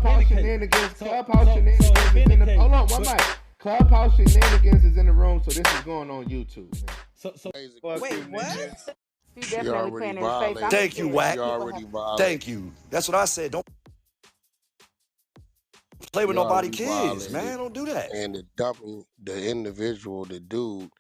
Clubhouse shenanigans. Clubhouse shenanigans is in the. Hold on, one mic. Clubhouse shenanigans is in the room, so this is going on YouTube, man. Wait, what? She She definitely already playing in his face. I'm violated. Thank you, scared. She Wack. See what already happens. violated. Thank you. That's what I said. Don't play with She nobody already kids, violated. man. Don't do that. And the individual, the dude,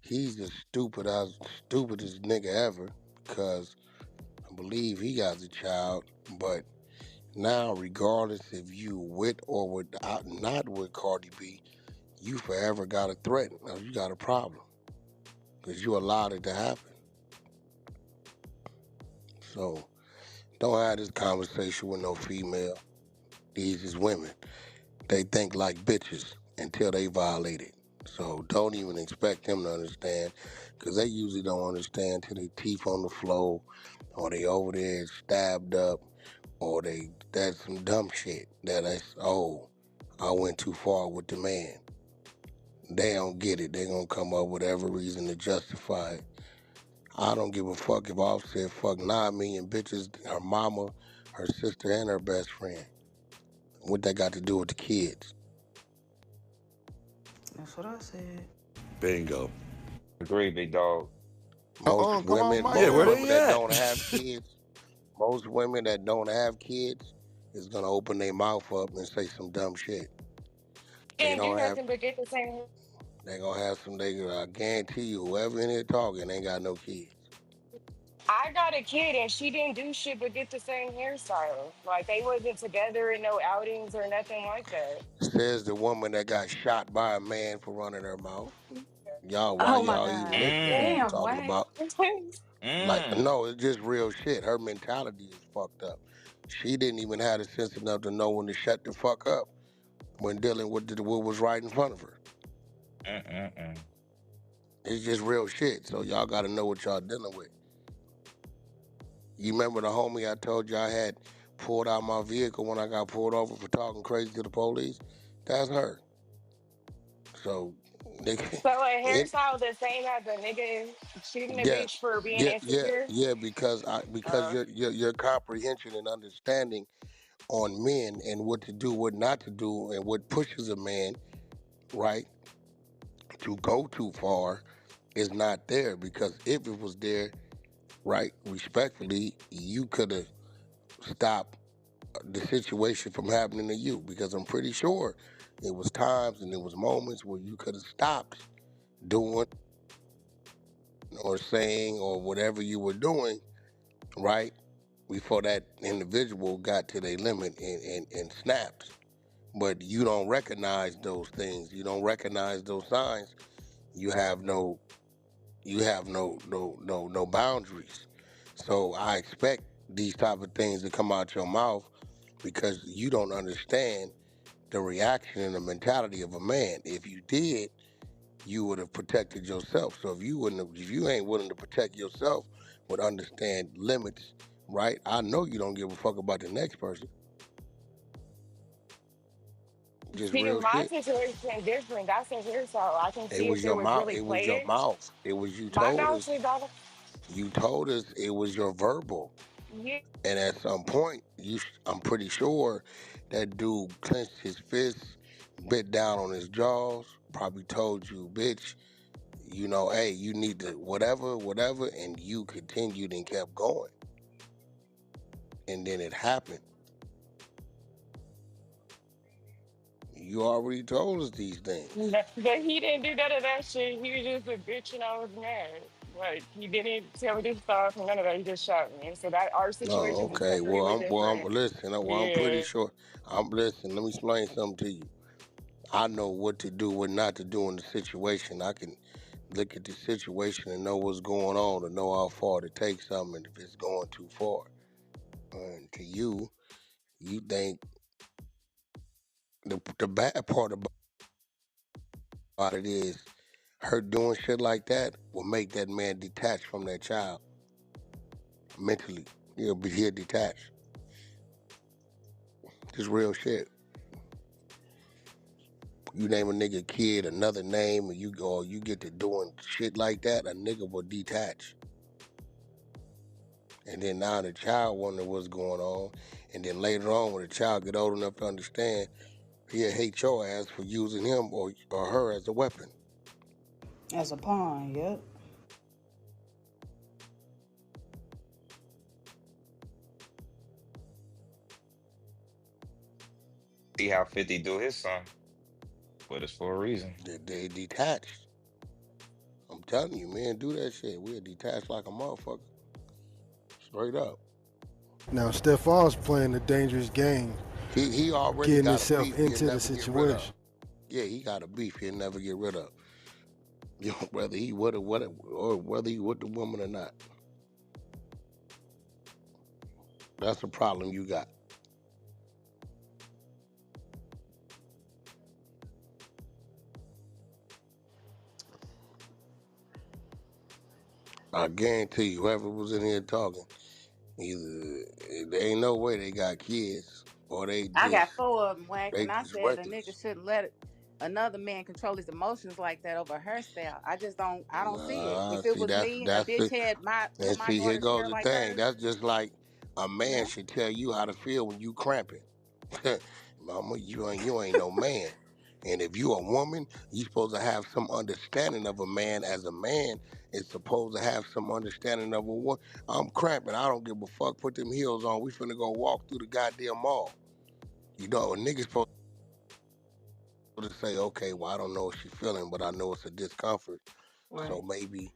he's the stupidest nigga ever because I believe he got a child. But now, regardless if you with or without, not with Cardi B, you forever got a threat. Now you got a problem because you allowed it to happen. So don't have this conversation with no female. These is women. They think like bitches until they violate it. So don't even expect them to understand because they usually don't understand till they teeth on the floor or they over there stabbed up or that's some dumb shit I went too far with the man. They don't get it. They gonna come up with every reason to justify it. I don't give a fuck if Offset fuck 9 million bitches, her mama, her sister, and her best friend. What that got to do with the kids? That's what I said. Bingo. Agree, big dog. Most Come on, women, Mike. Yeah, most where women they that at? don't have kids, most women that don't have kids is gonna open their mouth up and say some dumb shit. They Can't do don't have. nothing but get the same. They gonna have some. I guarantee you, whoever in here talking ain't got no kids. I got a kid and she didn't do shit but get the same hairstyle. Like they wasn't together in no outings or nothing like that. Says the woman that got shot by a man for running her mouth. Y'all, why Oh my y'all even God. listening to what we Mm, Damn, talking Wack. about? Like, mm. no, it's just real shit. Her mentality is fucked up. She didn't even have the sense enough to know when to shut the fuck up when dealing with what was right in front of her. Mm-mm-mm. It's just real shit. So y'all got to know what y'all dealing with. You remember the homie I told you I had pulled out my vehicle when I got pulled over for talking crazy to the police? That's her. So, nigga, So a it, hairstyle the same as a nigga shooting a yeah, bitch for being yeah, yeah, insecure? yeah. Because Uh, your comprehension and understanding on men and what to do, what not to do, and what pushes a man right to go too far is not there. Because if it was there, right, respectfully, you could have stopped the situation from happening to you. Because I'm pretty sure it was times and there was moments where you could have stopped doing or saying or whatever you were doing, right, before that individual got to their limit and snapped. But you don't recognize those things. You don't recognize those signs. You have no boundaries. So I expect these type of things to come out your mouth because you don't understand the reaction and the mentality of a man. If you did, you would have protected yourself. So if you ain't willing to protect yourself, would understand limits, right? I know you don't give a fuck about the next person. Just see, real my shit. situation different. That's a hairstyle. I can It see was if it your was mouth. really It was your played. mouth. It was you My told mouth us. is all You told us it was your verbal. yeah. And at some point, I'm pretty sure that dude clenched his fists, bit down on his jaws, probably told you, bitch, hey, you need to whatever, and you continued and kept going. And then it happened. You already told us these things. But he didn't do none of that shit. He was just a bitch and I was mad. Like he didn't tell me this stuff and none of that. He just shot me. So that our Oh, situation was okay. completely I'm different. listen. I'm pretty Yeah. sure. Listen. Let me explain something to you. I know what to do, what not to do in the situation. I can look at the situation and know what's going on, and know how far to take something, and if it's going too far. And to you, you think the bad part about it is her doing shit like that will make that man detached from that child mentally. He'll detached. Just real shit. You name a nigga kid another name, and you get to doing shit like that, a nigga will detach. And then now the child wonder what's going on. And then later on, when the child get old enough to understand, he'll hate your ass for using him or her as a weapon. As a pawn, yep. See how 50 do his son, but it's for a reason. They detached. I'm telling you, man, do that shit. We're detached like a motherfucker. Straight up. Now Stefan's playing a dangerous game, He already getting got a himself beef he'll into the never get rid of. situation. Yeah, he got a beef he'll never get rid of. You know, whether he would or whether he with the woman or not. That's the problem you got. I guarantee you, whoever was in here talking, either there ain't no way they got kids or they I just got 4 of them, Wack, they and I just said a nigga reckless. shouldn't let another man control his emotions like that over her style. I just don't. I don't see it. Nah, If it see was me and a that's bitch it. had And put my see, here daughter's goes hair the like thing. hers, That's just like a you man know. should tell you how to feel when you cramping. Mama, you ain't no man. And if you a woman, you supposed to have some understanding of a man. As a man is supposed to have some understanding of a woman. I'm cramping. I don't give a fuck. Put them heels on. We finna go walk through the goddamn mall. You know, a nigga's supposed to say, okay, well, I don't know what she's feeling, but I know it's a discomfort. So Right. maybe,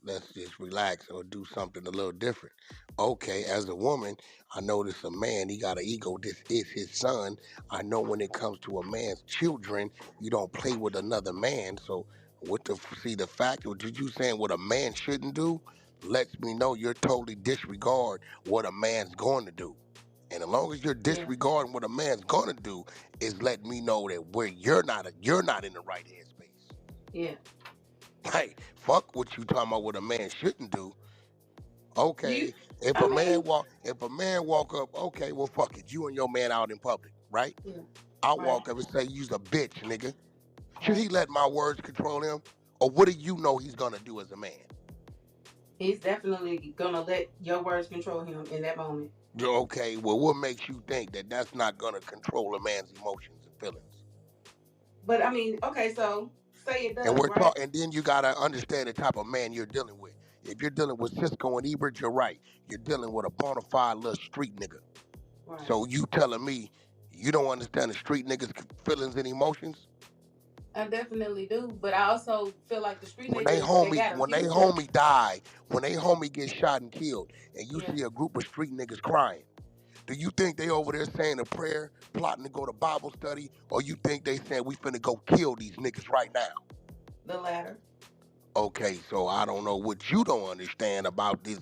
let's just relax or do something a little different. Okay, as a woman, I notice a man, he got an ego. This is his son. I know when it comes to a man's children, you don't play with another man. So the fact what you saying what a man shouldn't do lets me know you're totally disregard what a man's going to do. And as long as you're Yeah. disregarding what a man's gonna do, is letting me know that where you're not in the right headspace. Yeah. Hey, fuck what you talking about what a man shouldn't do. You. Okay. If I a man mean. walk up, okay, well fuck it. You and your man out in public, right? Yeah. I Right. walk up and say, you's a bitch, nigga. Should he Right. let my words control him? Or what do you know he's gonna do as a man? He's definitely gonna let your words control him in that moment. Okay, well what makes you think that that's not gonna control a man's emotions and feelings? But I mean, okay, so say it And does, we're right? talking, and then you gotta understand the type of man you're dealing with. If you're dealing with Cisco and Ebert, you're right. You're dealing with a bona fide little street nigga. Right. So you telling me you don't understand the street niggas' feelings and emotions? I definitely do, but I also feel like the street When they niggas they homie, got a when they future. homie die, when they homie gets shot and killed, and you Yeah. see a group of street niggas crying, do you think they over there saying a prayer, plotting to go to Bible study, or you think they saying we finna go kill these niggas right now? The latter. Okay, so I don't know what you don't understand about this.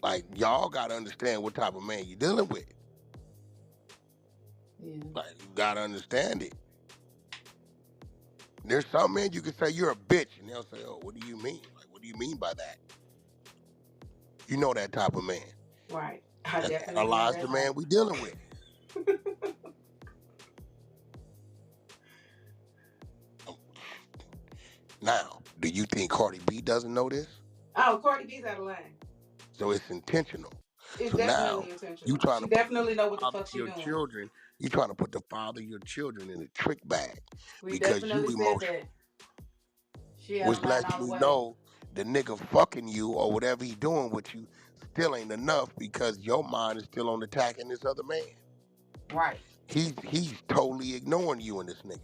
Like y'all gotta understand what type of man you dealing with. Yeah. Like you gotta understand it. There's some men you can say you're a bitch, and they'll say, "Oh, what do you mean? Like, what do you mean by that?" You know that type of man. Right. I And definitely know analyze the that man type. we dealing with. Now, do you think Cardi B doesn't know this? Oh, Cardi B's out of line. So it's intentional. It's So now definitely you intentional. trying She to put definitely know what the father fuck of she your doing. children. You trying to put the father of your children in a trick bag We because you definitely said emotional. that. She out of Which line lets all the me way. know the nigga fucking you or whatever he doing with you still ain't enough because your mind is still on attacking this other man. Right. He's totally ignoring you and this nigga.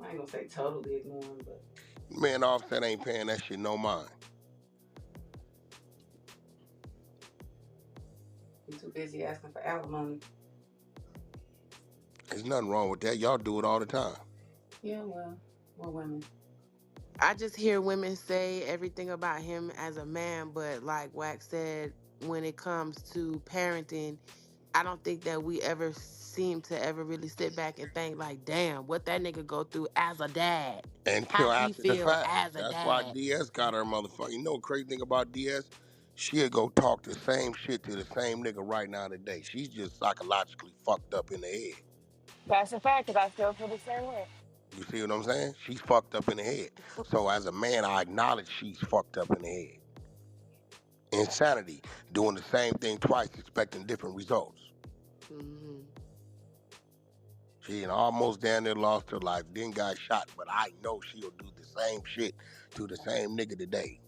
I ain't gonna say totally ignoring, but Man, Offset ain't paying that shit no mind. he's too busy asking for alimony. There's nothing wrong with that. Y'all do it all the time. Yeah, well, we're women. I just hear women say everything about him as a man, but like Wax said, when it comes to parenting, I don't think that we ever seem to ever really sit back and think like, damn, what that nigga go through as a dad. How Until he after the feel fact. as a That's why dad. DS got her motherfucker. You know what crazy thing about DS? She'll go talk the same shit to the same nigga right now today. She's just psychologically fucked up in the head. That's a fact, because I still feel the same way. You see what I'm saying? She's fucked up in the head. So as a man, I acknowledge she's fucked up in the head. Insanity, doing the same thing twice, expecting different results. Hmm. She almost damn near lost her life, then got shot, but I know she'll do the same shit to the same nigga today.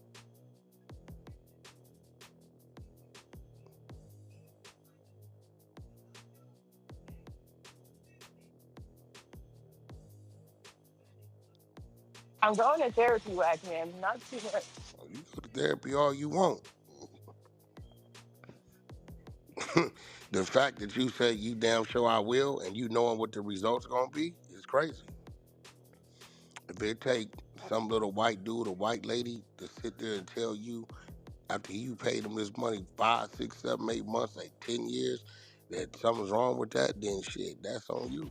I'm going to therapy, Wack, man. Not too much. You go to therapy all you want. The fact that you say you damn sure I will and you knowing what the results gonna be is crazy. If it take some little white dude or white lady to sit there and tell you after you paid them this money 5, 6, 7, 8 months, like 10 years, that something's wrong with that, then shit, that's on you.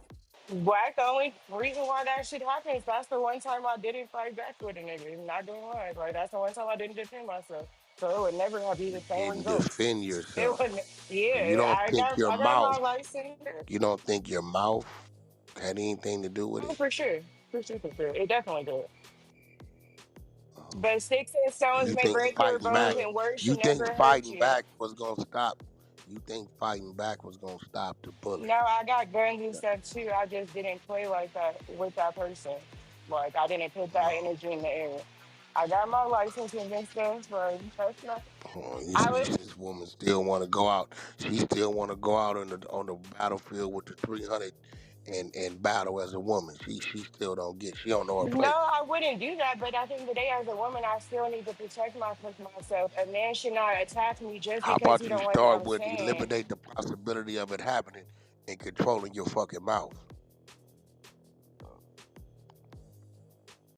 Wack, the only reason why that shit happens, that's the one time I didn't fight back with a nigga. Not doing lie. Like, that's the one time I didn't defend myself. So it would never have been You the same didn't results. defend It yourself. wouldn't. So you Yeah, don't think your I got my mouth, license. you don't think your mouth had anything to do with Oh, it? for sure. For sure, for sure. It definitely did. Uh, But sticks and stones you may think break your fighting back, bones and words you should think never hurt fighting you. back was gonna stop, you think fighting back was gonna stop the bullet. No, I got guns and stuff too. I just didn't play like that with that person. Like, I didn't put that Uh, energy in the air. I got my license and stuff, but that's not. You I see, was this woman still want to go out. She still want to go out on the battlefield with the 300 and battle as a woman. She still don't get. She don't know her no, place. I wouldn't do that. But at the end of the day, as a woman, I still need to protect myself. A man should not attack me just How because he about you don't like what start I'm with saying. eliminate the possibility of it happening and controlling your fucking mouth?